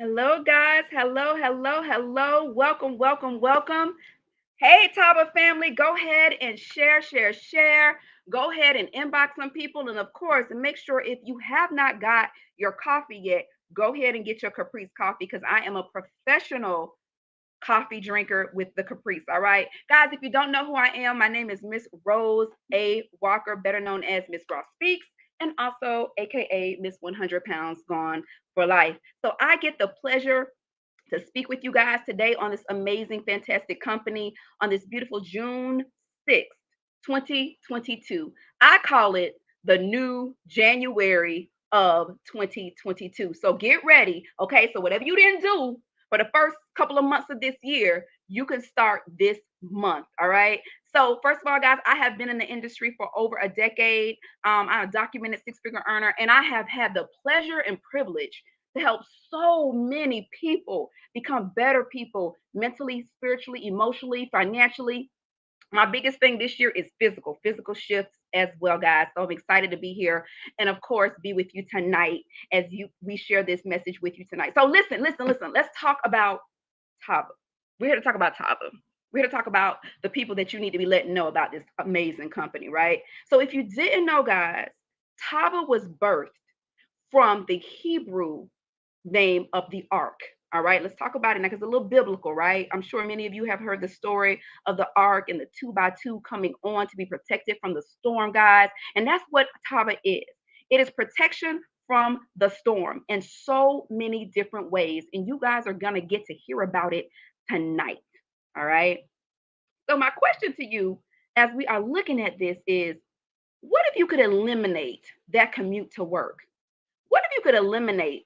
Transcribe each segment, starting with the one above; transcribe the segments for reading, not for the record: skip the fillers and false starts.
Hello, guys. Hello, hello, hello. Welcome, welcome, welcome. Hey, Tava family, go ahead and share, share, share. Go ahead and inbox some people. And of course, and make sure if you have not got your coffee yet, go ahead and get your Caprice coffee because I am a professional coffee drinker with the Caprice. All right. Guys, if you don't know who I am, my name is Miss Rose A. Walker, better known as Miss Ross Speaks, and also AKA Miss 100 Pounds Gone for Life. So I get the pleasure to speak with you guys today on this amazing, fantastic company on this beautiful June 6th, 2022. I call it the new January of 2022. So get ready. Okay. So whatever you didn't do for the first couple of months of this year, you can start this month. All right. So, first of all, guys, I have been in the industry for over a decade. I'm a documented six-figure earner, and I have had the pleasure and privilege to help so many people become better people mentally, spiritually, emotionally, financially. My biggest thing this year is physical shifts as well, guys. So I'm excited to be here and of course be with you tonight as we share this message with you tonight. So listen, listen, listen. Let's talk about Tava. We're here to talk about Tava. We're here to talk about the people that you need to be letting know about this amazing company, right? So if you didn't know, guys, Tava was birthed from the Hebrew name of the ark. All right, let's talk about it now because it's a little biblical, right? I'm sure many of you have heard the story of the ark and the two by two coming on to be protected from the storm, guys. And that's what Tava is. It is protection from the storm in so many different ways. And you guys are going to get to hear about it tonight. All right. So, my question to you as we are looking at this is what if you could eliminate that commute to work? What if you could eliminate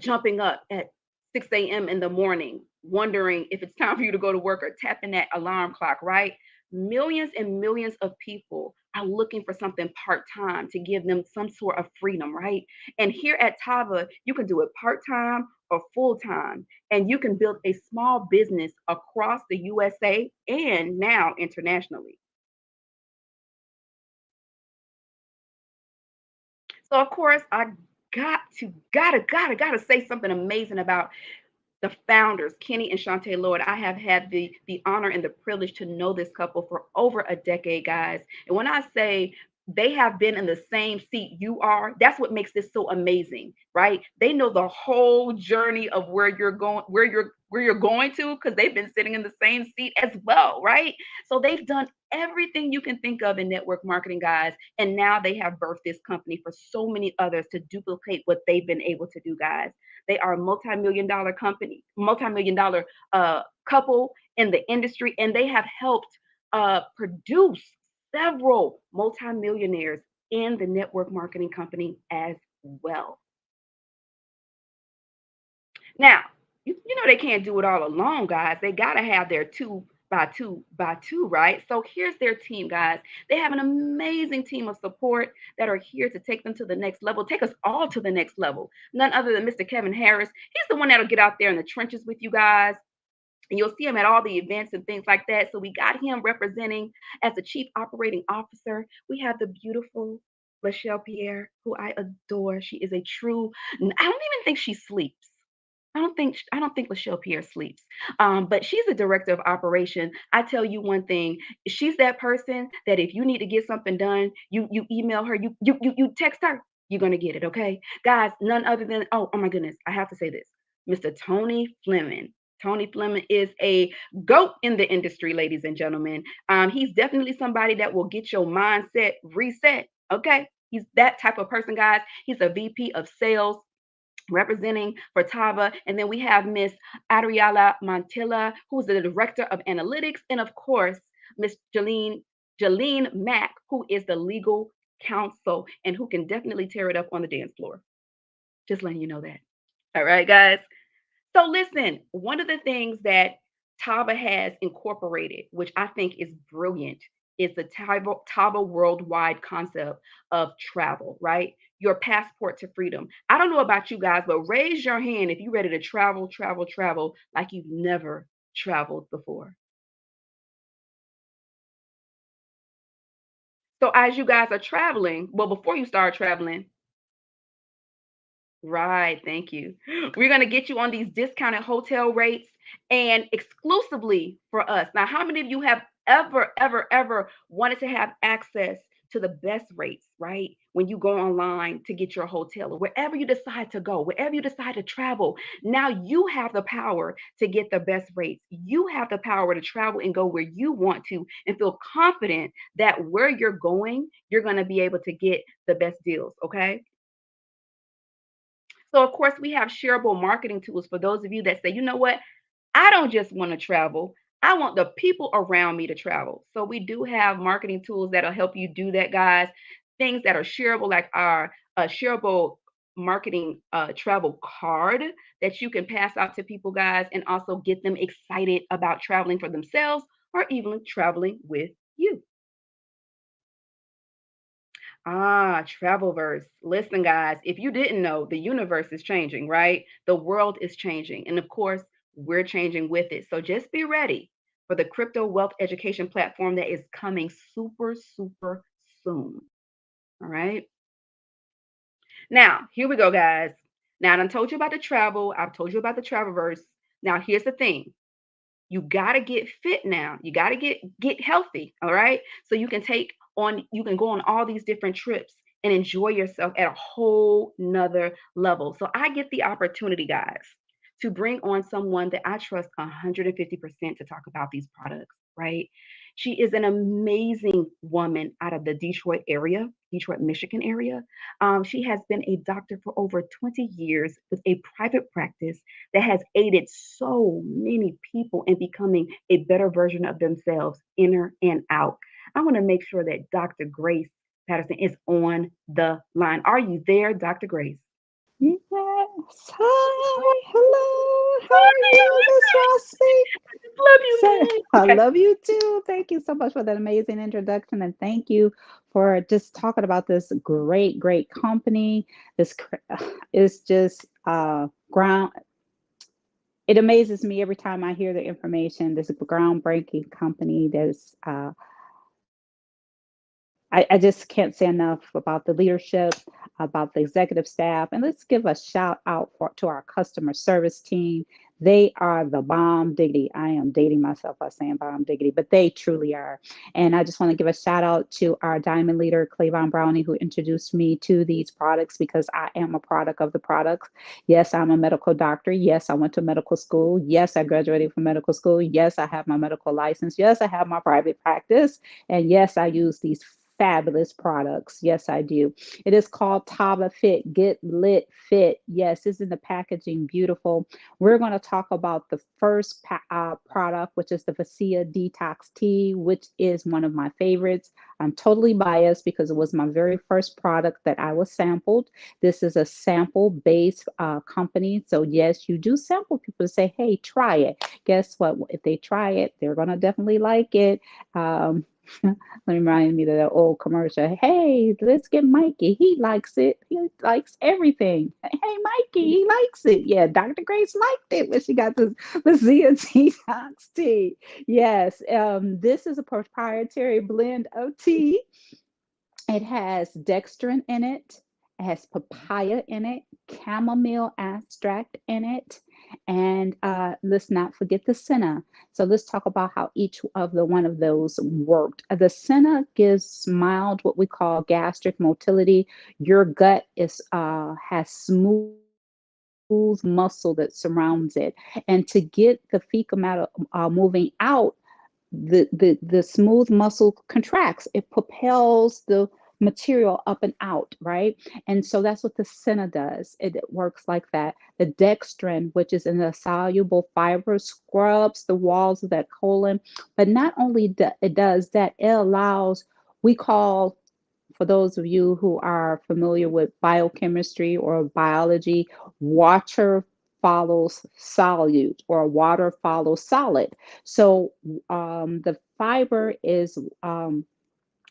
jumping up at 6 a.m. in the morning, wondering if it's time for you to go to work or tapping that alarm clock, right? Millions and millions of people are looking for something part time to give them some sort of freedom, right? And here at Tava, you can do it part time or full time, and you can build a small business across the USA and now internationally. So, of course, I gotta say something amazing about the founders, Kenny and Shantae Lord. I have had the honor and the privilege to know this couple for over a decade, guys. And when I say they have been in the same seat you are, that's what makes this so amazing, right? They know the whole journey of where you're going to because they've been sitting in the same seat as well, right? So they've done everything you can think of in network marketing, guys. And now they have birthed this company for so many others to duplicate what they've been able to do, guys. They are a multi-million dollar company, multi-million dollar couple in the industry, and they have helped produce several multimillionaires in the network marketing company as well. Now, you know they can't do it all alone, guys. They got to have their two by two, right? So here's their team, guys. They have an amazing team of support that are here to take them to the next level, take us all to the next level. None other than Mr. Kevin Harris. He's the one that'll get out there in the trenches with you guys. And you'll see him at all the events and things like that. So we got him representing as the chief operating officer. We have the beautiful Lachelle Pierre, who I adore. She is a true, I don't even think she sleeps. I don't think Lachelle Pierre sleeps. But she's a director of operation. I tell you one thing, she's that person that if you need to get something done, you email her, you text her, you're gonna get it, okay? Guys, none other than oh my goodness, I have to say this. Mr. Tony Fleming. Tony Fleming is a goat in the industry, ladies and gentlemen. He's definitely somebody that will get your mindset reset. Okay. He's that type of person, guys. He's a VP of sales representing for Tava. And then we have Miss Adriana Montilla, who's the director of analytics, and of course, Miss Jaleen Mack, who is the legal counsel and who can definitely tear it up on the dance floor. Just letting you know that. All right, guys. So listen, one of the things that Tava has incorporated, which I think is brilliant, is the Tava worldwide concept of travel, right? Your passport to freedom. I don't know about you guys, but raise your hand if you're ready to travel, travel, travel like you've never traveled before. So as you guys are traveling, well, before you start traveling, Right, thank you. We're going to get you on these discounted hotel rates and exclusively for us. Now, how many of you have ever wanted to have access to the best rates, right? When you go online to get your hotel or wherever you decide to go, wherever you decide to travel, now you have the power to get the best rates. You have the power to travel and go where you want to and feel confident that where you're going, you're going to be able to get the best deals, okay? So, of course, we have shareable marketing tools for those of you that say, you know what, I don't just want to travel. I want the people around me to travel. So, we do have marketing tools that'll help you do that, guys. Things that are shareable, like our shareable marketing travel card that you can pass out to people, guys, and also get them excited about traveling for themselves or even traveling with you. Ah, Travelverse. Listen, guys, if you didn't know, the universe is changing, right? The world is changing. And of course, we're changing with it. So just be ready for the crypto wealth education platform that is coming super, super soon. All right. Now, here we go, guys. Now, I told you about the travel. I've told you about the Travelverse. Now, here's the thing. You got to get fit now. You got to get healthy, all right? So you can go on all these different trips and enjoy yourself at a whole nother level. So I get the opportunity, guys, to bring on someone that I trust 150% to talk about these products, right? She is an amazing woman out of the Detroit area, Detroit, Michigan area. She has been a doctor for over 20 years with a private practice that has aided so many people in becoming a better version of themselves, inner and out. I want to make sure that Dr. Grace Patterson is on the line. Are you there, Dr. Grace? Yes. Hi. Hello. How are you, Miss Rossi? Love you, So, guys. I Okay. love you too. Thank you so much for that amazing introduction. And thank you for just talking about this great, great company. Is just ground. It amazes me every time I hear the information. This groundbreaking company that's I just can't say enough about the leadership, about the executive staff, and let's give a shout out to our customer service team. They are the bomb diggity. I am dating myself by saying bomb diggity, but they truly are. And I just want to give a shout out to our diamond leader, Clavon Brownie, who introduced me to these products because I am a product of the products. Yes, I'm a medical doctor. Yes, I went to medical school. Yes, I graduated from medical school. Yes, I have my medical license. Yes, I have my private practice. And yes, I use these fabulous products. Yes, I do. It is called Tava Fit. Get lit fit. Yes, isn't the packaging beautiful? We're going to talk about the first product, which is the Vacia Detox Tea, which is one of my favorites. I'm totally biased because it was my very first product that I was sampled. This is a sample based company. So, yes, you do sample people to say, hey, try it. Guess what? If they try it, they're going to definitely like it. Let me remind me of that old commercial. Hey, let's get Mikey. He likes it. He likes everything. Hey, Mikey, he likes it. Yeah, Dr. Grace liked it when she got the ZNT Tox tea. Yes, this is a proprietary blend of tea. It has dextrin in it. It has papaya in it, chamomile extract in it, and let's not forget the senna. So let's talk about how each of the one of those worked. The senna gives mild, what we call gastric motility. Your gut is has smooth muscle that surrounds it, and to get the fecal matter moving out, the smooth muscle contracts, it propels the material up and out, right? And so that's what the senna does. It works like that. The dextrin, which is in the soluble fiber, scrubs the walls of that colon. But not only it does that, it allows, we call, for those of you who are familiar with biochemistry or biology, water follows solute or water follows solid. So the fiber is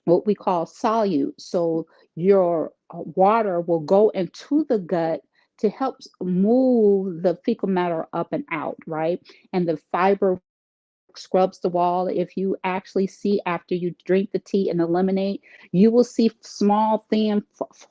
what we call solute. So your water will go into the gut to help move the fecal matter up and out, right? And the fiber scrubs the wall. If you actually see after you drink the tea and the lemonade, you will see small, thin,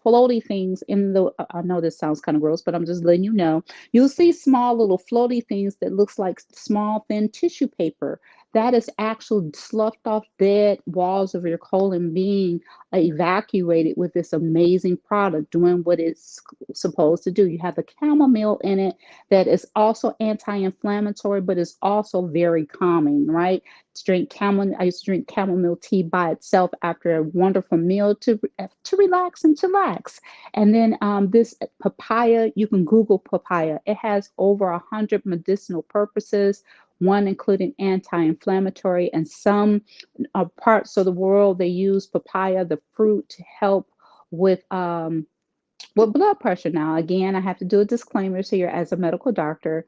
floaty things in the. I know this sounds kind of gross, but I'm just letting you know. You'll see small little floaty things that looks like small, thin tissue paper. That is actual sloughed off dead walls of your colon being evacuated with this amazing product doing what it's supposed to do. You have the chamomile in it that is also anti-inflammatory, but is also very calming, right? To drink chamomile, I used to drink chamomile tea by itself after a wonderful meal to relax and chillax. And then this papaya, you can Google papaya. It has over 100 medicinal purposes, one including anti-inflammatory, and some parts of the world they use papaya, the fruit, to help with blood pressure. Now, again, I have to do a disclaimer here as a medical doctor.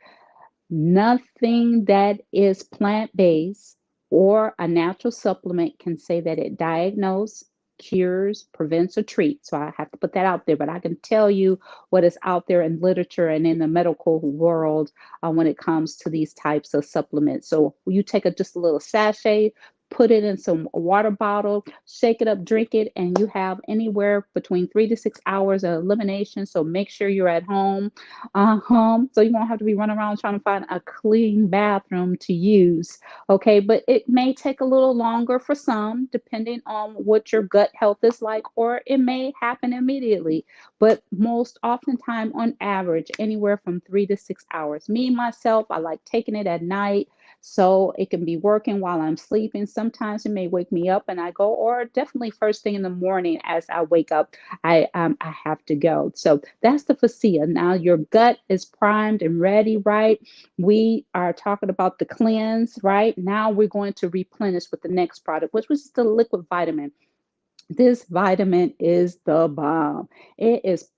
Nothing that is plant based or a natural supplement can say that it diagnoses, cures, prevents, or treats. So I have to put that out there. But I can tell you what is out there in literature and in the medical world when it comes to these types of supplements. So you take just a little sachet, put it in some water bottle, shake it up, drink it, and you have anywhere between 3 to 6 hours of elimination. So make sure you're at home, so you won't have to be running around trying to find a clean bathroom to use. Okay, but it may take a little longer for some, depending on what your gut health is like, or it may happen immediately. But most oftentimes, on average, anywhere from 3 to 6 hours. Me myself, I like taking it at night so it can be working while I'm sleeping. Sometimes it may wake me up and I go, or definitely first thing in the morning as I wake up, I have to go. So that's the fascia. Now your gut is primed and ready, right? We are talking about the cleanse, right? Now we're going to replenish with the next product, which was the liquid vitamin. This vitamin is the bomb. It is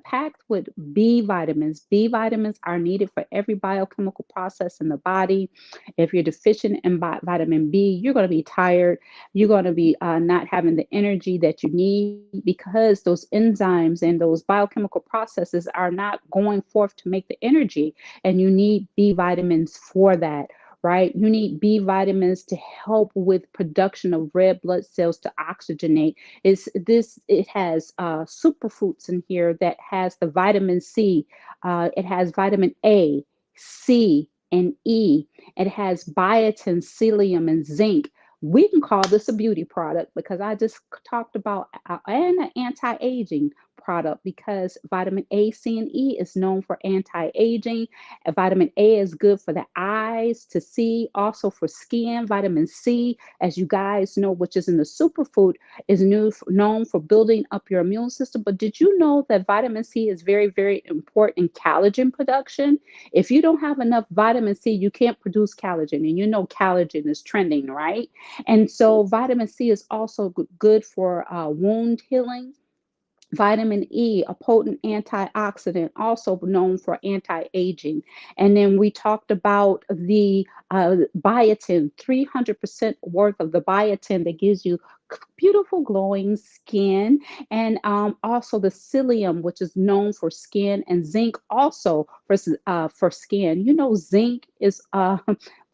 packed with B vitamins. B vitamins are needed for every biochemical process in the body. If you're deficient in vitamin B, you're going to be tired. You're going to be not having the energy that you need because those enzymes and those biochemical processes are not going forth to make the energy. And you need B vitamins for that, right? You need B vitamins to help with production of red blood cells to oxygenate. It has superfruits in here that has the vitamin C. It has vitamin A, C, and E. It has biotin, psyllium, and zinc. We can call this a beauty product because I just talked about and an anti-aging product because vitamin A, C, and E is known for anti-aging. Vitamin A is good for the eyes to see, also for skin. Vitamin C, as you guys know, which is in the superfood, is known for building up your immune system. But did you know that vitamin C is very, very important in collagen production? If you don't have enough vitamin C, you can't produce collagen. And you know collagen is trending, right? And so vitamin C is also good for wound healing. Vitamin E, a potent antioxidant, also known for anti-aging. And then we talked about the biotin, 300% worth of the biotin that gives you beautiful glowing skin. And also the psyllium, which is known for skin, and zinc also for skin. You know, zinc is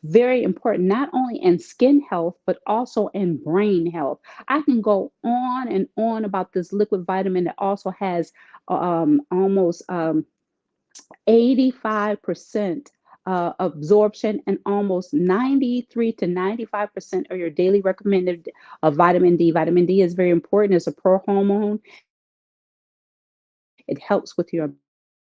very important, not only in skin health, but also in brain health. I can go on and on about this liquid vitamin that also has almost 85% absorption and almost 93 to 95% of your daily recommended vitamin D. Vitamin D is very important as a pro-hormone. It helps with your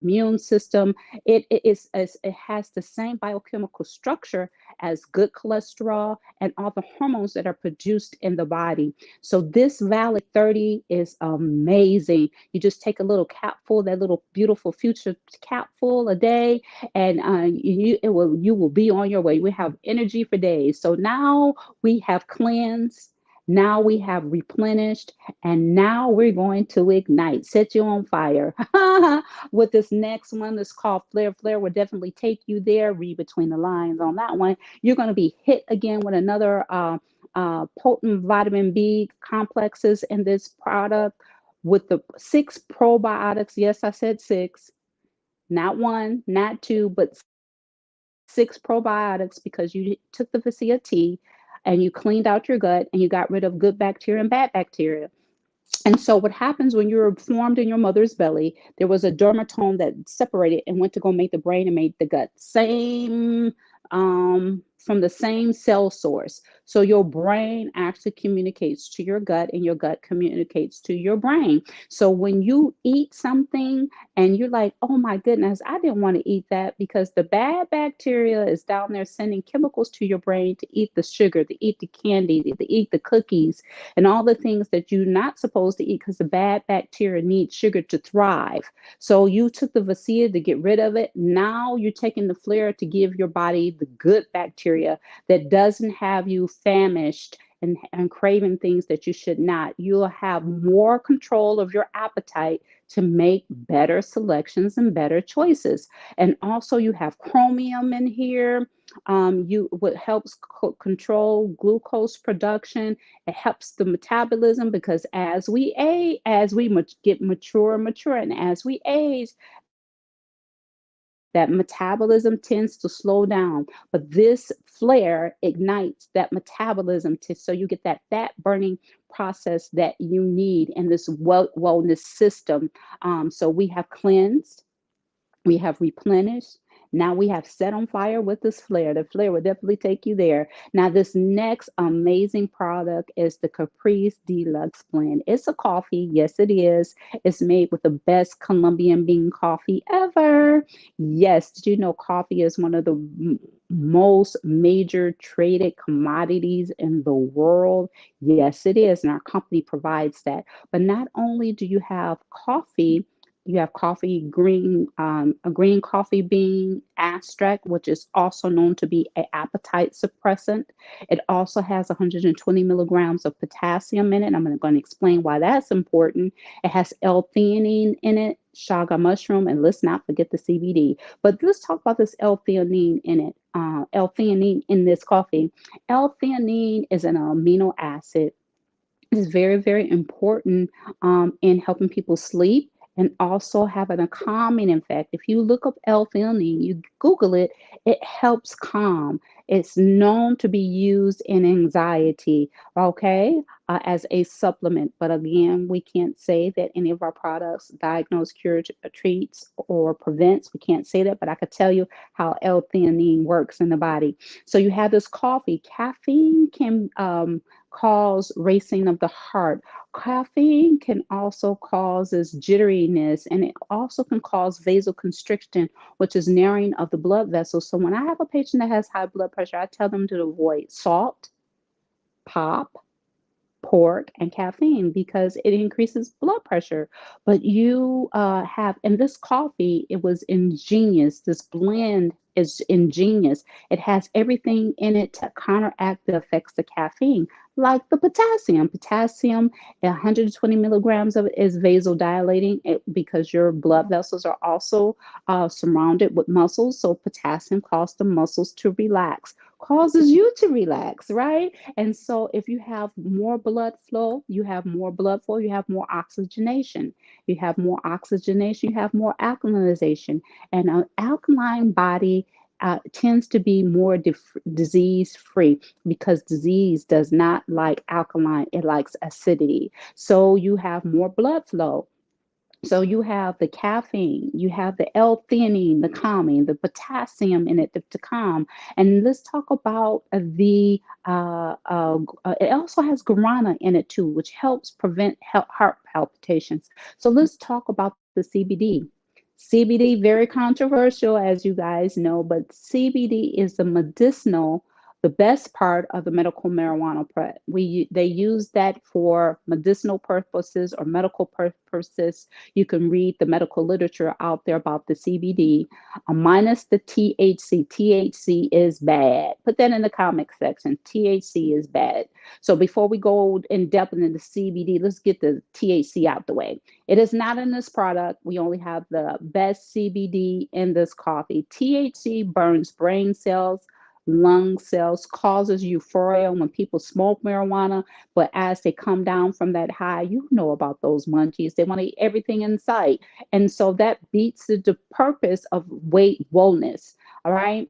immune system. It has the same biochemical structure as good cholesterol and all the hormones that are produced in the body. So this Valley 30 is amazing. You just take a little capful, that little beautiful future capful a day, and you will be on your way. We have energy for days. So now we have cleansed. Now we have replenished, and now we're going to ignite, set you on fire. With this next one that's called Flare. Flare will definitely take you there. Read between the lines on that one. You're going to be hit again with another potent vitamin B complexes in this product with the 6 probiotics. Yes, I said six, not one, not two, but 6 6 probiotics because you took the Vicia tea and you cleaned out your gut and you got rid of good bacteria and bad bacteria. And so, what happens when you were formed in your mother's belly, there was a dermatome that separated and went to go make the brain and made the gut. Same, from the same cell source. So, your brain actually communicates to your gut, and your gut communicates to your brain. So, when you eat something and you're like, oh my goodness, I didn't want to eat that because the bad bacteria is down there sending chemicals to your brain to eat the sugar, to eat the candy, to eat the cookies and all the things that you're not supposed to eat because the bad bacteria need sugar to thrive. So you took the Vacia to get rid of it. Now you're taking the flare to give your body the good bacteria that doesn't have you famished and craving things that you should not. You'll have more control of your appetite to make better selections and better choices. And also, you have chromium in here. You what helps control glucose production. It helps the metabolism because as we age, as we get mature, and as we age, that metabolism tends to slow down. But this flare ignites that metabolism so you get that fat burning process that you need in this wellness system. So we have cleansed, we have replenished. Now we have set on fire with this flare. The flare will definitely take you there. Now, this next amazing product is the Caprice Deluxe Blend. It's a coffee. Yes, it is. It's made with the best Colombian bean coffee ever. Yes, did you know coffee is one of the most major traded commodities in the world? Yes, it is. And our company provides that. But not only do you have coffee, you have coffee green, a green coffee bean extract, which is also known to be an appetite suppressant. It also has 120 milligrams of potassium in it. I'm going to explain why that's important. It has L-theanine in it, chaga mushroom, and let's not forget the CBD. But let's talk about this L-theanine in it. L-theanine in this coffee. L-theanine is an amino acid. Is very, very important in helping people sleep and also having a calming effect. If you look up L-theanine, you Google it, it helps calm. It's known to be used in anxiety, okay, as a supplement. But again, we can't say that any of our products diagnose, cure, treats, or prevents. We can't say that, but I could tell you how L-theanine works in the body. So you have this coffee. Caffeine can cause racing of the heart. Caffeine can also causes jitteriness, and it also can cause vasoconstriction, which is narrowing of the blood vessels. So when I have a patient that has high blood pressure, I tell them to avoid salt, pop, pork, and caffeine because it increases blood pressure. But you have, in this coffee, it was ingenious. This blend is ingenious. It has everything in it to counteract the effects of caffeine, like the potassium. Potassium, 120 milligrams of it is vasodilating because your blood vessels are also surrounded with muscles. So potassium causes the muscles to relax, causes you to relax, right? And so, if you have more blood flow, you have more blood flow, you have more oxygenation. You have more oxygenation, you have more alkalization. And an alkaline body tends to be more disease free because disease does not like alkaline, it likes acidity. So, you have more blood flow. So you have the caffeine, you have the L-theanine, the calming, the potassium in it to calm. And let's talk about it also has guarana in it too, which helps prevent heart palpitations. So let's talk about the CBD. CBD, very controversial, as you guys know, but CBD is the medicinal, the best part of the medical marijuana plant. They use that for medicinal purposes or medical purposes. You can read the medical literature out there about the CBD, minus the THC. THC is bad. Put that in the comment section. THC is bad. So before we go in depth into the CBD, let's get the THC out the way. It is not in this product. We only have the best CBD in this coffee. THC burns brain cells, lung cells, causes euphoria when people smoke marijuana. But as they come down from that high, you know about those munchies. They want to eat everything in sight. And so that beats the purpose of weight wellness. All right.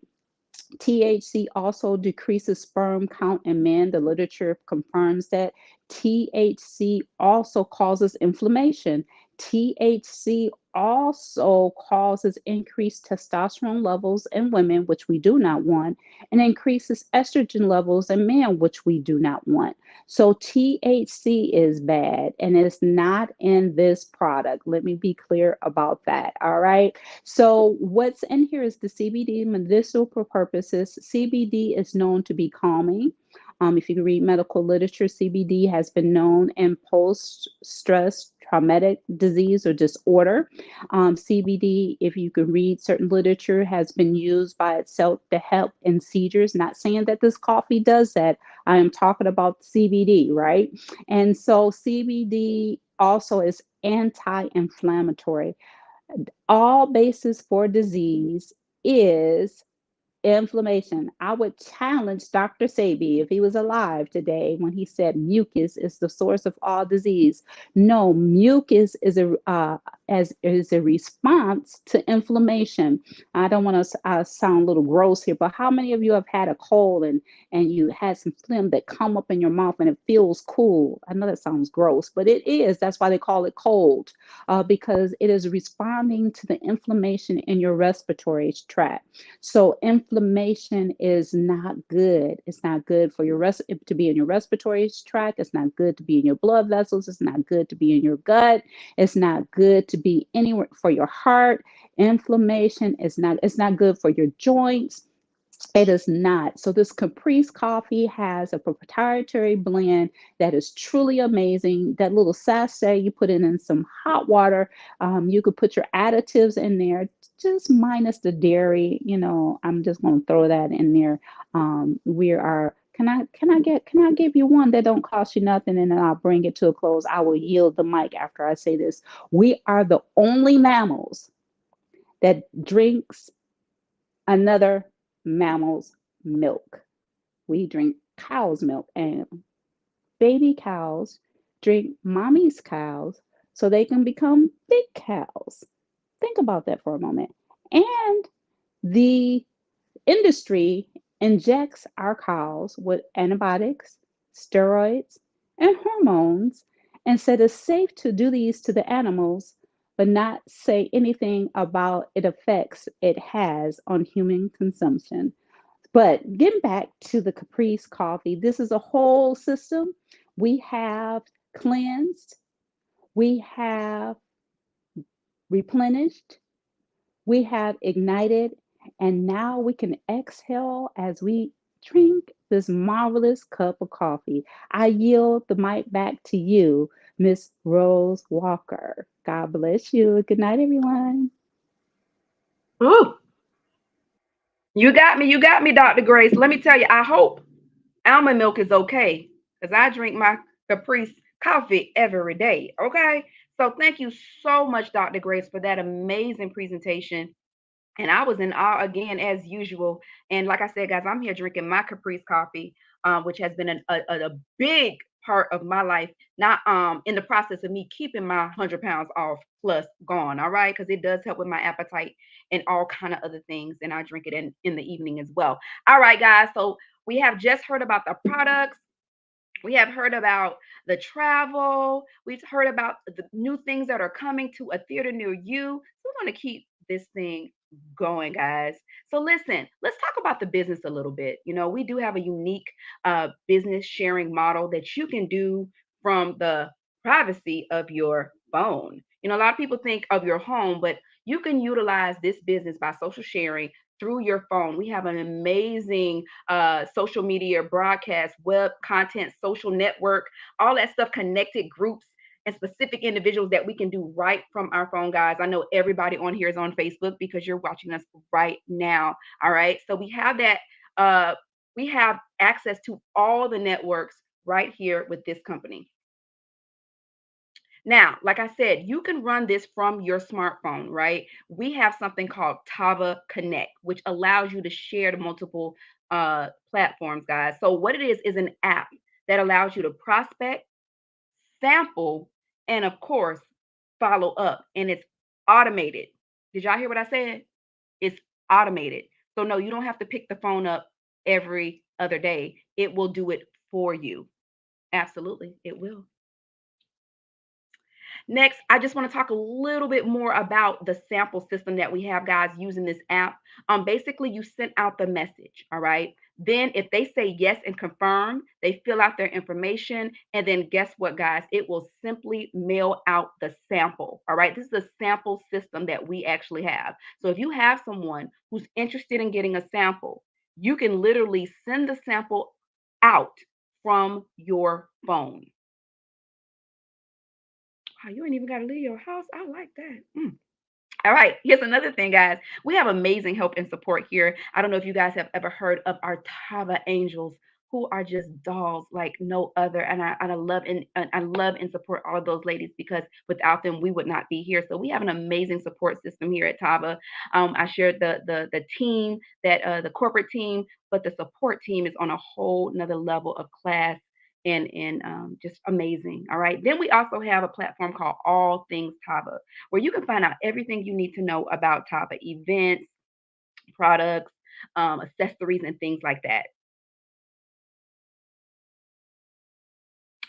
THC also decreases sperm count in men. The literature confirms that. THC also causes inflammation. THC also causes increased testosterone levels in women, which we do not want, and increases estrogen levels in men, which we do not want. So THC is bad and it's not in this product. Let me be clear about that. All right. So what's in here is the CBD medicinal purposes. CBD is known to be calming. If you read medical literature, CBD has been known in post-stress traumatic disease or disorder. CBD, if you can read certain literature, has been used by itself to help in seizures. Not saying that this coffee does that. I am talking about CBD, right? And so CBD also is anti-inflammatory. All basis for disease is inflammation. I would challenge Dr. Sabi if he was alive today when he said mucus is the source of all disease. No, mucus is a response to inflammation. I don't want to sound a little gross here, but how many of you have had a cold and you had some phlegm that come up in your mouth and it feels cool? I know that sounds gross, but it is. That's why they call it cold, because it is responding to the inflammation in your respiratory tract. So inflammation is not good. It's not good for your to be in your respiratory tract. It's not good to be in your blood vessels. It's not good to be in your gut. It's not good to be anywhere for your heart. Inflammation is not. It's not good for your joints. It is not. So this Caprice coffee has a proprietary blend that is truly amazing. That little sachet, you put it in some hot water. You could put your additives in there, just minus the dairy. I'm just going to throw that in there. We are. Can I give you one that don't cost you nothing, and then I'll bring it to a close. I will yield the mic after I say this. We are the only mammals that drinks another mammal's milk. We drink cow's milk, and baby cows drink mommy's cows so they can become big cows. Think about that for a moment. And the industry injects our cows with antibiotics, steroids, and hormones and said it's safe to do these to the animals, but not say anything about it effects it has on human consumption. But getting back to the Caprice coffee, this is a whole system. We have cleansed, we have replenished, we have ignited, and now we can exhale as we drink this marvelous cup of coffee. I yield the mic back to you, Miss Rose Walker. God bless you. Good night, everyone. Ooh, you got me, Dr. Grace. Let me tell you, I hope almond milk is okay because I drink my Caprice coffee every day. Okay. So thank you so much, Dr. Grace, for that amazing presentation. And I was in awe again as usual. And like I said, guys, I'm here drinking my Caprice coffee, which has been a big part of my life. Not in the process of me keeping my 100 pounds off plus gone. All right, because it does help with my appetite and all kind of other things. And I drink it in the evening as well. All right, guys. So we have just heard about the products. We have heard about the travel. We've heard about the new things that are coming to a theater near you. So we want to keep this thing going, guys. So listen, let's talk about the business a little bit. We do have a unique business sharing model that you can do from the privacy of your phone. A lot of people think of your home, but you can utilize this business by social sharing through your phone. We have an amazing social media broadcast, web content, social network, all that stuff, connected groups and specific individuals that we can do right from our phone, guys. I know everybody on here is on Facebook because you're watching us right now. All right. So we have that. We have access to all the networks right here with this company. Now, like I said, you can run this from your smartphone, right? We have something called Tava Connect, which allows you to share to multiple platforms, guys. So, what it is an app that allows you to prospect, sample, and of course, follow up. And it's automated. Did y'all hear what I said? It's automated. So no, you don't have to pick the phone up every other day. It will do it for you. Absolutely, it will. Next, I just want to talk a little bit more about the sample system that we have, guys, using this app. Basically, you send out the message, all right? Then, if they say yes and confirm, they fill out their information. And then, guess what, guys? It will simply mail out the sample, all right? This is a sample system that we actually have. So, if you have someone who's interested in getting a sample, you can literally send the sample out from your phone. Oh, you ain't even got to leave your house. I like that. All right, here's another thing, guys. We have amazing help and support here. I don't know if you guys have ever heard of our Tava Angels, who are just dolls like no other. And I love and I love and support all of those ladies because without them we would not be here. So we have an amazing support system here at Tava. I shared the team that the corporate team, but the support team is on a whole nother level of class and just amazing. All right. Then we also have a platform called All Things Tava, where you can find out everything you need to know about Tava events, products, accessories, and things like that.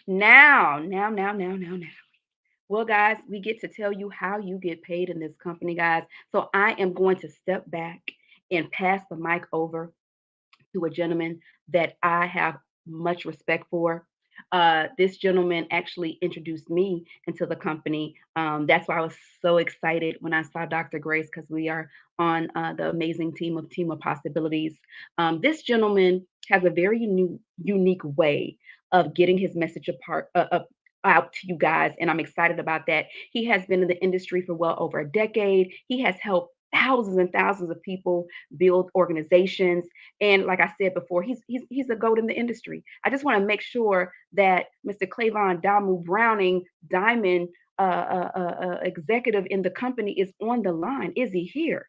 Now. Well, guys, we get to tell you how you get paid in this company, guys. So I am going to step back and pass the mic over to a gentleman that I have much respect for. This gentleman actually introduced me into the company. That's why I was so excited when I saw Dr. Grace because we are on the amazing team of possibilities. This gentleman has a very unique way of getting his message out to you guys, and I'm excited about that. He has been in the industry for well over a decade. He has helped thousands and thousands of people build organizations, and like I said before, he's a goat in the industry. I just want to make sure that Mr. Clavon Damu Browning Diamond, executive in the company, is on the line. Is he here?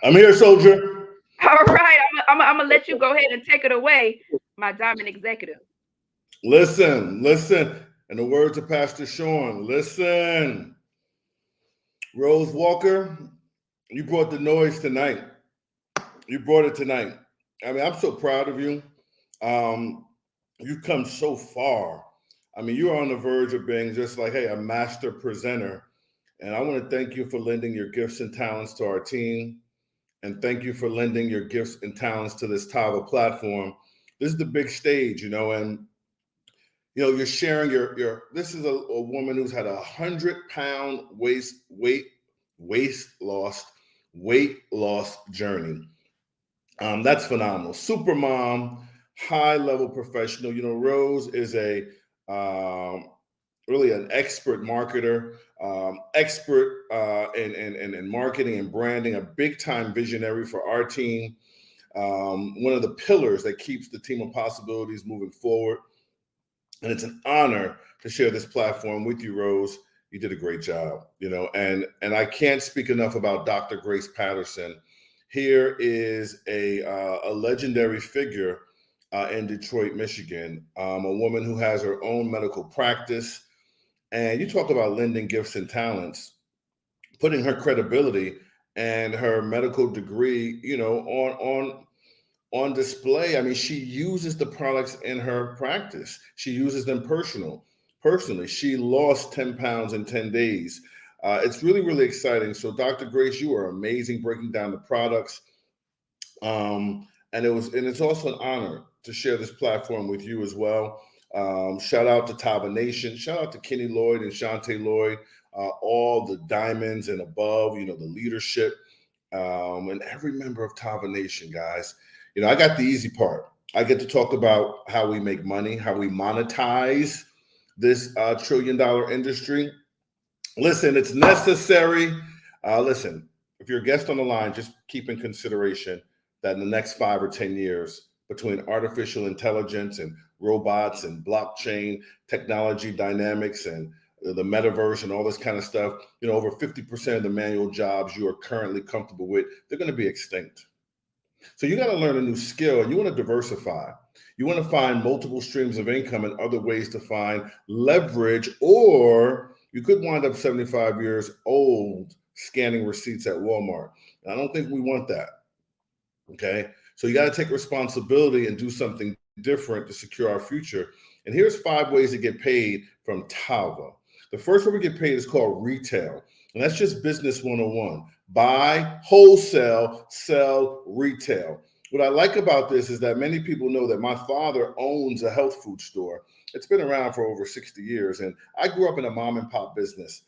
I'm here, soldier. All right, I'm gonna let you go ahead and take it away, my diamond executive. Listen. In the words of Pastor Sean, listen. Rose Walker, you brought the noise tonight. You brought it tonight. I mean, I'm so proud of you. Um, you've come so far. I mean, you're on the verge of being just like, hey, a master presenter. And I want to thank you for lending your gifts and talents to our team. And thank you for lending your gifts and talents to this Tava platform. This is the big stage, and you're sharing your this is a woman who's had 100-pound weight loss journey. That's phenomenal. Super mom, high level professional. Rose is a um, really an expert marketer, expert in marketing and branding, a big time visionary for our team. One of the pillars that keeps the team of possibilities moving forward. And it's an honor to share this platform with you, Rose. You did a great job, and I can't speak enough about Dr. Grace Patterson. Here is a legendary figure in Detroit, Michigan, a woman who has her own medical practice. And you talk about lending gifts and talents, putting her credibility and her medical degree, on display. I mean, she uses the products in her practice. She uses them personally. She lost 10 pounds in 10 days. It's really, really exciting. So, Dr. Grace, you are amazing breaking down the products. And it's also an honor to share this platform with you as well. Shout out to Tava Nation. Shout out to Kenny Lloyd and Shantae Lloyd, all the diamonds and above, the leadership, and every member of Tava Nation, guys. I got the easy part. I get to talk about how we make money, how we monetize this $1 trillion industry. Listen, it's necessary. Listen, if you're a guest on the line, just keep in consideration that in the next 5 or 10 years, between artificial intelligence and robots and blockchain technology dynamics and the metaverse and all this kind of stuff, over 50% of the manual jobs you are currently comfortable with, they're going to be extinct. So you got to learn a new skill and you want to diversify. You want to find multiple streams of income and other ways to find leverage, or you could wind up 75 years old scanning receipts at Walmart. And I don't think we want that. Okay. So you got to take responsibility and do something different to secure our future. And here's 5 ways to get paid from Tava. The first way we get paid is called retail. And that's just business 101. Buy, wholesale, sell, retail. What I like about this is that many people know that my father owns a health food store. It's been around for over 60 years. And I grew up in a mom and pop business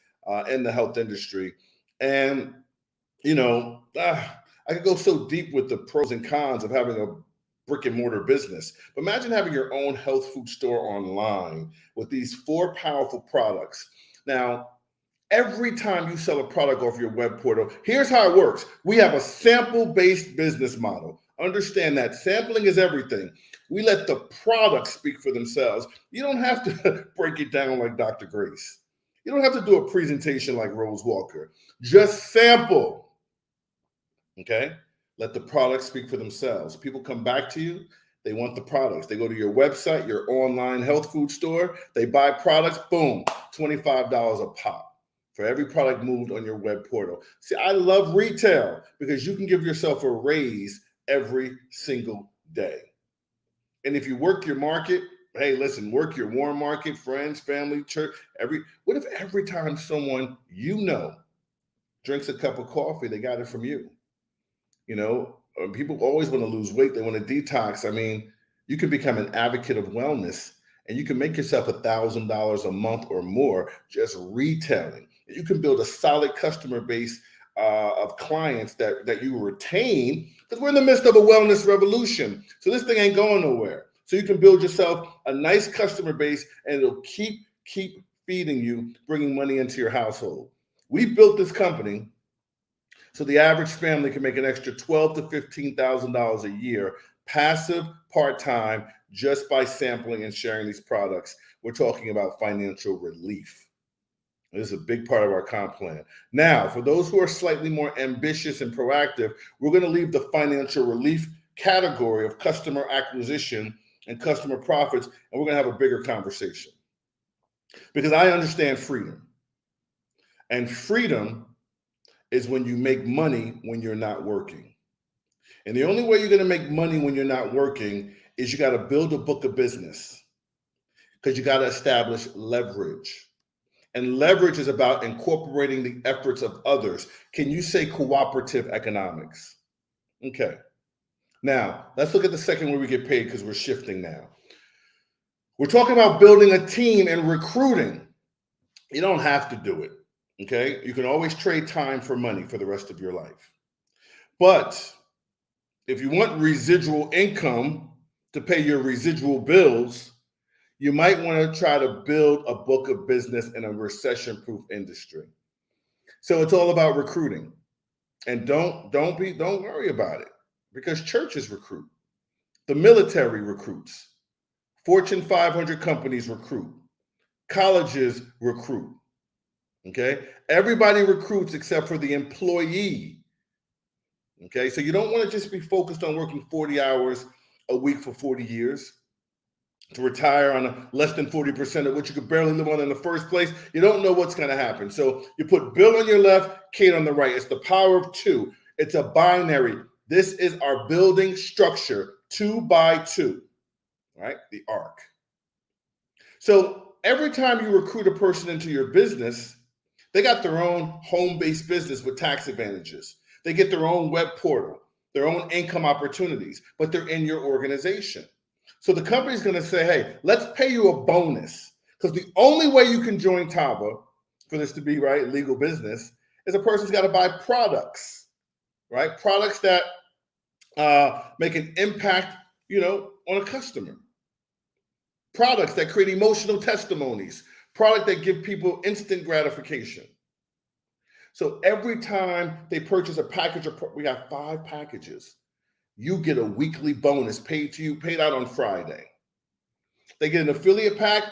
in the health industry. And you know, I could go so deep with the pros and cons of having a brick and mortar business. But imagine having your own health food store online with these 4 powerful products. Now, every time you sell a product off your web portal, here's how it works. We have a sample-based business model. Understand that sampling is everything. We let the products speak for themselves. You don't have to break it down like Dr. Grace. You don't have to do a presentation like Rose Walker. Just sample. Okay? Let the products speak for themselves. People come back to you, they want the products. They go to your website, your online health food store, they buy products, boom, $25 a pop for every product moved on your web portal. See, I love retail because you can give yourself a raise every single day. And if you work your market, hey, listen, work your warm market, friends, family, church, what if every time someone you know drinks a cup of coffee, they got it from you? You know, people always want to lose weight. They want to detox. I mean, you can become an advocate of wellness and you can make yourself $1,000 a month or more just retailing. You can build a solid customer base of clients that you retain because we're in the midst of a wellness revolution. So this thing ain't going nowhere. So you can build yourself a nice customer base and it'll keep feeding you, bringing money into your household. We built this company so the average family can make an extra $12,000 to $15,000 a year, passive, part-time, just by sampling and sharing these products. We're talking about financial relief. This is a big part of our comp plan. Now, for those who are slightly more ambitious and proactive, we're going to leave the financial relief category of customer acquisition and customer profits, and we're going to have a bigger conversation. Because I understand freedom. And freedom is when you make money when you're not working. And the only way you're going to make money when you're not working is you got to build a book of business because you got to establish leverage. And leverage is about incorporating the efforts of others. Can you say cooperative economics? Okay. Now, let's look at the second way we get paid because we're shifting now. We're talking about building a team and recruiting. You don't have to do it. Okay. You can always trade time for money for the rest of your life. But if you want residual income to pay your residual bills, you might want to try to build a book of business in a recession-proof industry. So it's all about recruiting. And don't worry about it because churches recruit. The military recruits. Fortune 500 companies recruit. Colleges recruit. Okay? Everybody recruits except for the employee. Okay? So you don't want to just be focused on working 40 hours a week for 40 years. To retire on less than 40% of what you could barely live on in the first place. You don't know what's going to happen. So you put Bill on your left, Kate on the right. It's the power of 2. It's a binary. This is our building structure, 2 by 2, right? The arc. So every time you recruit a person into your business, they got their own home-based business with tax advantages. They get their own web portal, their own income opportunities, but they're in your organization. So the company's going to say, hey, let's pay you a bonus because the only way you can join Tava for this to be right legal business is a person's got to buy products, right? Products that make an impact, on a customer. Products that create emotional testimonies. Product that give people instant gratification. So every time they purchase a package, we have 5 packages. You get a weekly bonus paid to you, paid out on Friday. They get an affiliate pack,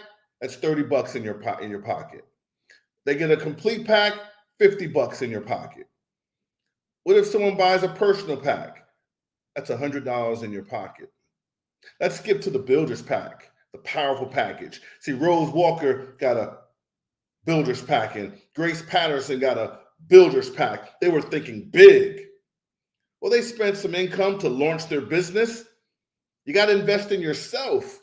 that's $30 in your pocket. They get a complete pack, $50 in your pocket. What if someone buys a personal pack? That's $100 in your pocket. Let's skip to the builder's pack, the powerful package. See, Rose Walker got a builder's pack and Grace Patterson got a builder's pack. They were thinking big. Well, they spent some income to launch their business. You got to invest in yourself.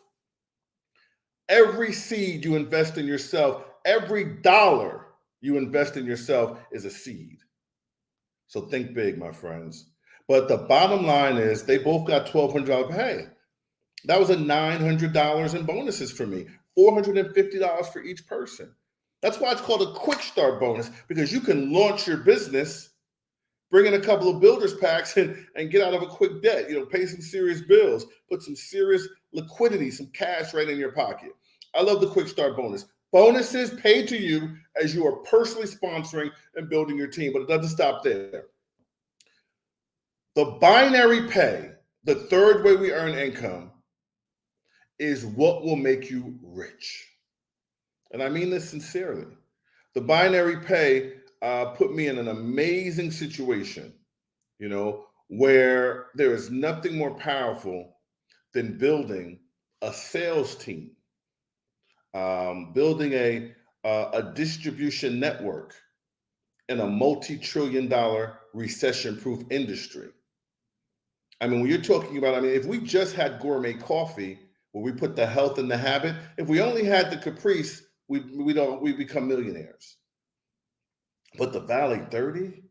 Every seed you invest in yourself, every dollar you invest in yourself is a seed. So think big, my friends. But the bottom line is they both got $1,200 pay. That was a $900 in bonuses for me, $450 for each person. That's why it's called a quick start bonus, because you can launch your business, bring in a couple of builders packs and get out of a quick debt, pay some serious bills, put some serious liquidity, some cash right in your pocket. I love the quick start bonus. Bonuses paid to you as you are personally sponsoring and building your team, but it doesn't stop there. The binary pay, the third way we earn income, is what will make you rich. And I mean this sincerely. The binary pay put me in an amazing situation, where there is nothing more powerful than building a sales team, building a distribution network in a multi-trillion-dollar recession-proof industry. I mean, when you're talking about, if we just had gourmet coffee where we put the health in the habit, if we only had the Caprice, we become millionaires. But the Valley 30,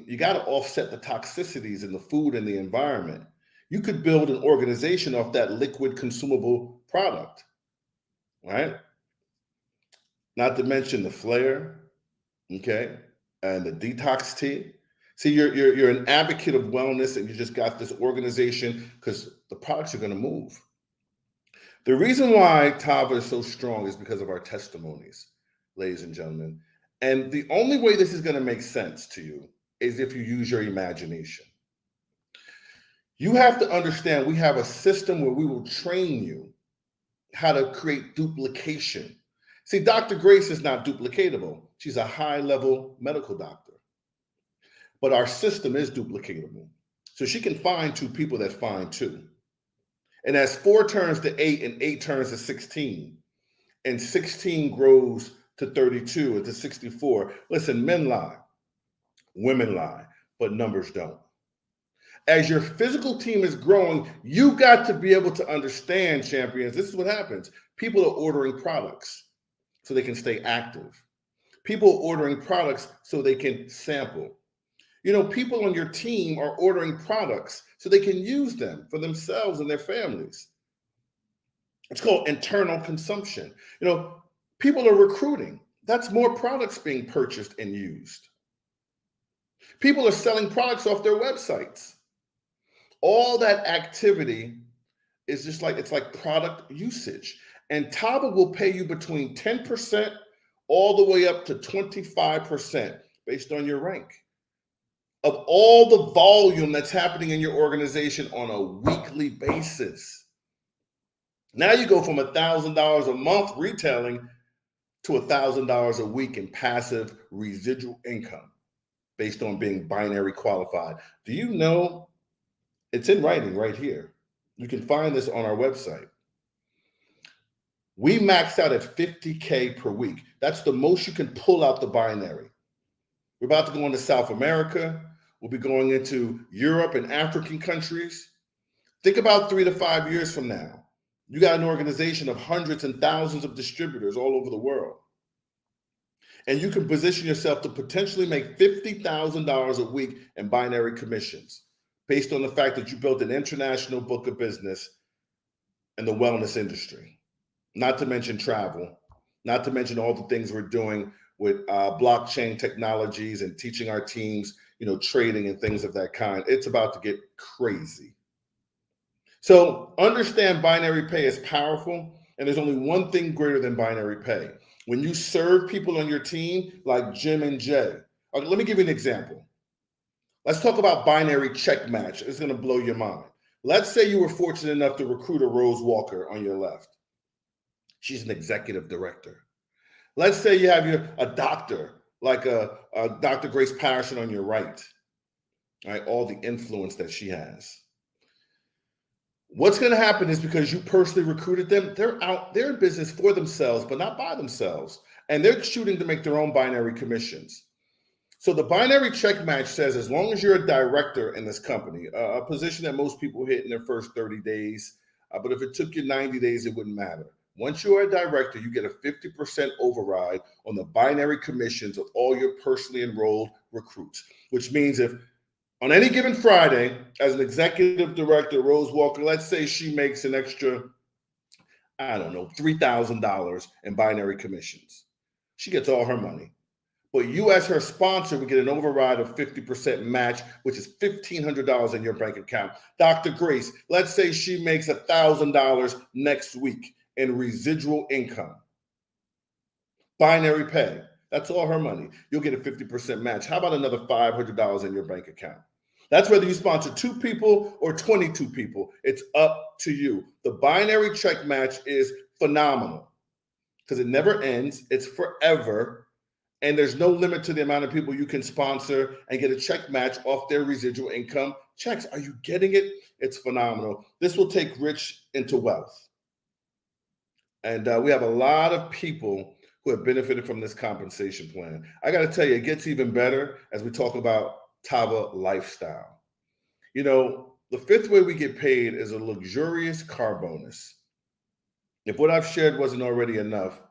you got to offset the toxicities in the food and the environment. You could build an organization off that liquid consumable product, right? Not to mention the flair, okay, and the detox tea. See, you're an advocate of wellness, and you just got this organization because the products are going to move. The reason why Tava is so strong is because of our testimonies, ladies and gentlemen. And the only way this is going to make sense to you is if you use your imagination. You have to understand we have a system where we will train you how to create duplication. See, Dr. Grace is not duplicatable. She's a high-level medical doctor. But our system is duplicatable. So she can find two people that find two. And as 4 turns to 8 and 8 turns to 16, and 16 grows to 32 and to 64. Listen, men lie, women lie, but numbers don't. As your physical team is growing, you got to be able to understand, champions, this is what happens. People are ordering products so they can stay active. People are ordering products so they can sample. People on your team are ordering products so they can use them for themselves and their families. It's called internal consumption. People are recruiting. That's more products being purchased and used. People are selling products off their websites. All that activity is just it's like product usage. And Tava will pay you between 10% all the way up to 25% based on your rank of all the volume that's happening in your organization on a weekly basis. Now you go from $1,000 a month retailing to $1,000 a week in passive residual income based on being binary qualified. Do you know it's in writing right here? You can find this on our website. We maxed out at $50K per week. That's the most you can pull out the binary. We're about to go into South America. We'll be going into Europe and African countries. Think about 3 to 5 years from now. You got an organization of hundreds and thousands of distributors all over the world. And you can position yourself to potentially make $50,000 a week in binary commissions based on the fact that you built an international book of business in the wellness industry. Not to mention travel, not to mention all the things we're doing with blockchain technologies and teaching our teams, trading and things of that kind. It's about to get crazy. So understand binary pay is powerful, and there's only one thing greater than binary pay. When you serve people on your team like Jim and Jay. Okay, let me give you an example. Let's talk about binary check match. It's going to blow your mind. Let's say you were fortunate enough to recruit a Rose Walker on your left. She's an executive director. Let's say you have a doctor, like a Dr. Grace Patterson on your right. All right, all the influence that she has. What's going to happen is because you personally recruited them, they're in business for themselves, but not by themselves. And they're shooting to make their own binary commissions. So the binary check match says as long as you're a director in this company, a position that most people hit in their first 30 days, but if it took you 90 days, it wouldn't matter. Once you're a director, you get a 50% override on the binary commissions of all your personally enrolled recruits, which means if on any given Friday, as an executive director, Rose Walker, let's say she makes an extra, I don't know, $3,000 in binary commissions. She gets all her money. But you, as her sponsor, would get an override of 50% match, which is $1,500 in your bank account. Dr. Grace, let's say she makes $1,000 next week in residual income. Binary pay. That's all her money. You'll get a 50% match. How about another $500 in your bank account? That's whether you sponsor 2 people or 22 people. It's up to you. The binary check match is phenomenal because it never ends. It's forever. And there's no limit to the amount of people you can sponsor and get a check match off their residual income checks. Are you getting it? It's phenomenal. This will take rich into wealth. And we have a lot of people who have benefited from this compensation plan. I got to tell you, it gets even better as we talk about Tava lifestyle. You know, the fifth way we get paid is a luxurious car bonus. If what I've shared wasn't already enough,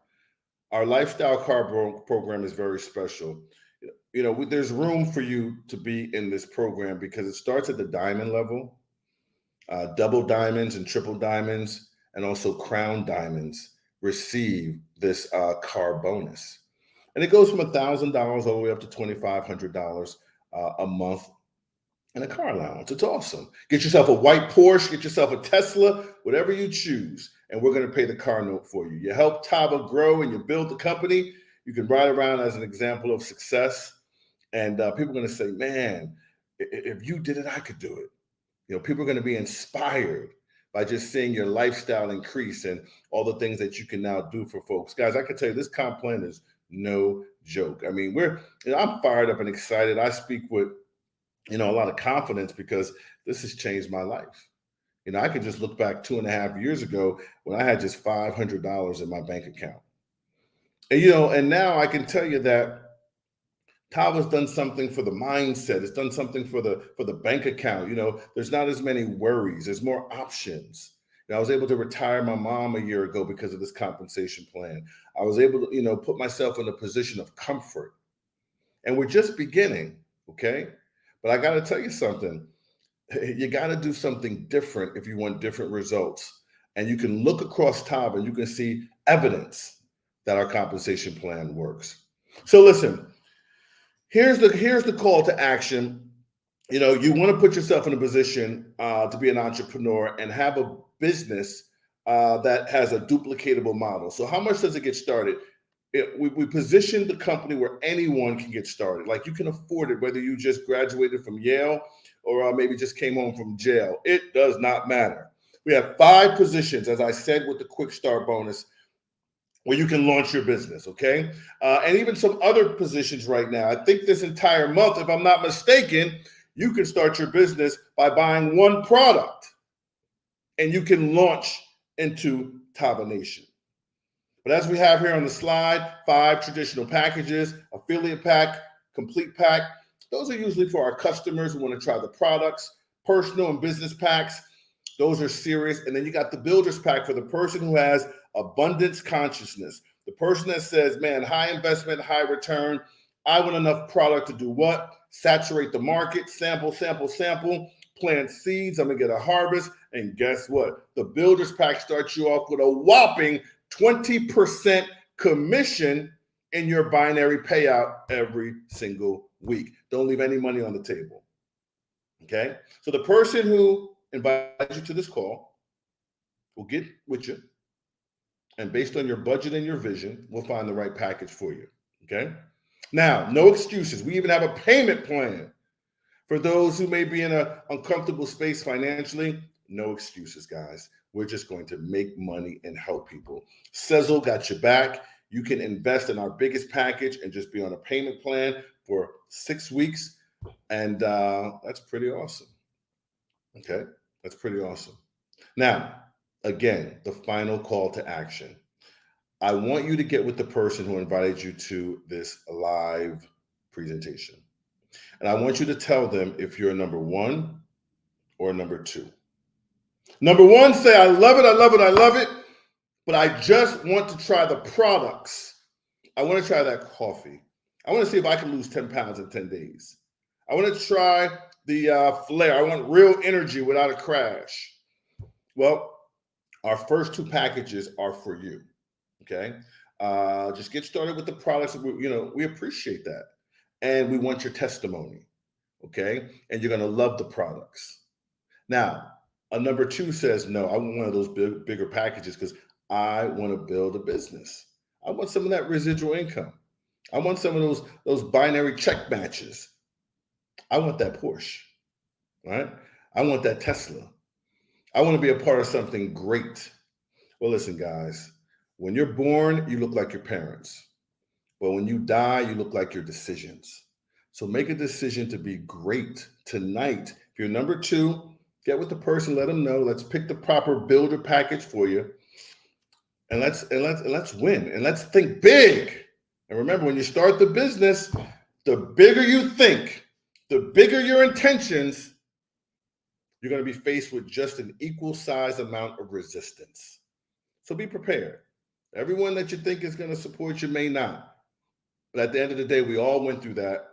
our lifestyle car program is very special. You know, there's room for you to be in this program because it starts at the diamond level, double diamonds and triple diamonds, and also crown diamonds receive this car bonus. And it goes from $1,000 all the way up to $2,500 a month and a car allowance. It's awesome. Get yourself a white Porsche, get yourself a Tesla, whatever you choose, and we're going to pay the car note for you. You help Tava grow and you build the company. You can ride around as an example of success. And people are going to say, man, if you did it, I could do it. You know, people are going to be inspired by just seeing your lifestyle increase and all the things that you can now do for folks. Guys, I can tell you this comp plan is no joke. I mean, I'm fired up and excited. I speak with a lot of confidence because this has changed my life. You know, I could just look back 2.5 years ago when I had just $500 in my bank account. And now I can tell you that Tava's done something for the mindset. It's done something for the bank account. You know, there's not as many worries. There's more options. I was able to retire my mom a year ago because of this compensation plan. I was able to, put myself in a position of comfort. And we're just beginning, okay? But I got to tell you something. You got to do something different if you want different results. And you can look across Tava and you can see evidence that our compensation plan works. So listen, here's the call to action. You want to put yourself in a position to be an entrepreneur and have a business that has a duplicatable model. So how much does it get started? We position the company where anyone can get started. Like you can afford it, whether you just graduated from Yale or maybe just came home from jail. It does not matter. We have 5 positions, as I said, with the quick start bonus where you can launch your business, okay? And even some other positions right now. I think this entire month, if I'm not mistaken, you can start your business by buying one product and you can launch into Tava Nation. But as we have here on the slide, 5 traditional packages, affiliate pack, complete pack. Those are usually for our customers who want to try the products. Personal and business packs, those are serious. And then you got the builders pack for the person who has abundance consciousness. The person that says, man, high investment, high return. I want enough product to do what? Saturate the market, sample, plant seeds. I'm going to get a harvest. And guess what? The builders pack starts you off with a whopping 20% commission in your binary payout every single week. Don't leave any money on the table. Okay? So the person who invites you to this call will get with you. And based on your budget and your vision, we'll find the right package for you. Okay? Now, no excuses. We even have a payment plan for those who may be in an uncomfortable space financially. No excuses, guys. We're just going to make money and help people. Sezzle got your back. You can invest in our biggest package and just be on a payment plan for 6 weeks. And that's pretty awesome. Okay, that's pretty awesome. Now, again, the final call to action. I want you to get with the person who invited you to this live presentation. And I want you to tell them if you're a number 1 or a number 2. Number 1, say, I love it, I love it, I love it, but I just want to try the products. I want to try that coffee. I want to see if I can lose 10 pounds in 10 days. I want to try the flair. I want real energy without a crash. Well, our first 2 packages are for you, okay? Just get started with the products. We appreciate that. And we want your testimony, okay? And you're going to love the products. Now, a number 2 says, no, I want one of those bigger packages because I want to build a business. I want some of that residual income. I want some of those binary check matches. I want that Porsche, right? I want that Tesla. I want to be a part of something great. Well, listen, guys, when you're born, you look like your parents. But when you die, you look like your decisions. So make a decision to be great tonight. If you're number 2, get with the person, let them know. Let's pick the proper builder package for you. And let's win. And let's think big. And remember, when you start the business, the bigger you think, the bigger your intentions, you're going to be faced with just an equal size amount of resistance. So be prepared. Everyone that you think is going to support you may not. But at the end of the day, we all went through that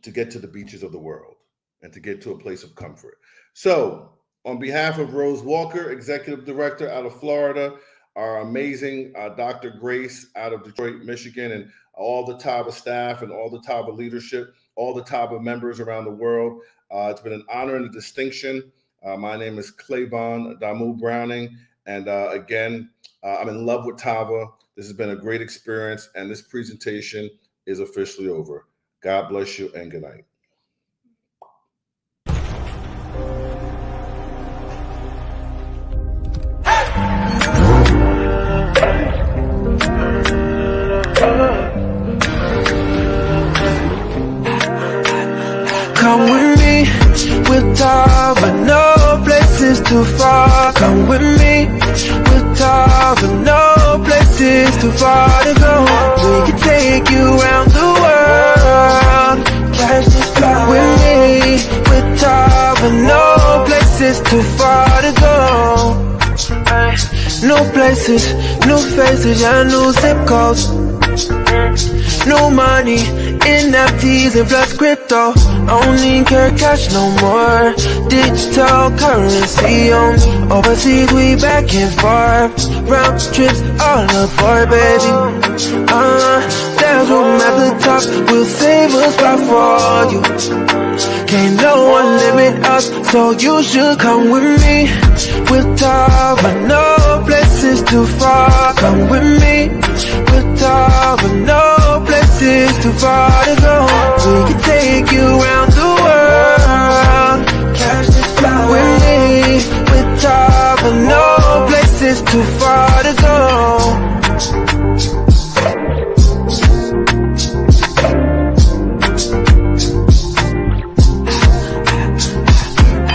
to get to the beaches of the world and to get to a place of comfort. So on behalf of Rose Walker, Executive Director out of Florida, our amazing Dr. Grace out of Detroit, Michigan, and all the Tava staff and all the Tava leadership, all the Tava members around the world. It's been an honor and a distinction. My name is Clayvon Damu Browning. And again, I'm in love with Tava. This has been a great experience. And this presentation is officially over. God bless you and good night. Come with me, with Tava, no places too far. Come with me, with Tava, no places too far to go. We can take you around the world. Cash this fly with me, with Tava, no places too far to go. New places, new faces, yeah, new zip codes. New money, NFTs and plus crypto. Don't need care cash no more. Digital currency on me. Overseas we back and forth. Round trips all aboard, baby. There's room at the top. We'll save a spot for you. Can't no one limit us, so you should come with me. With Tava, no places too far. Come with me. With Tava, no places too far to go. We can take you around the world. Catch this fly with me. With Tava, no places too far to go.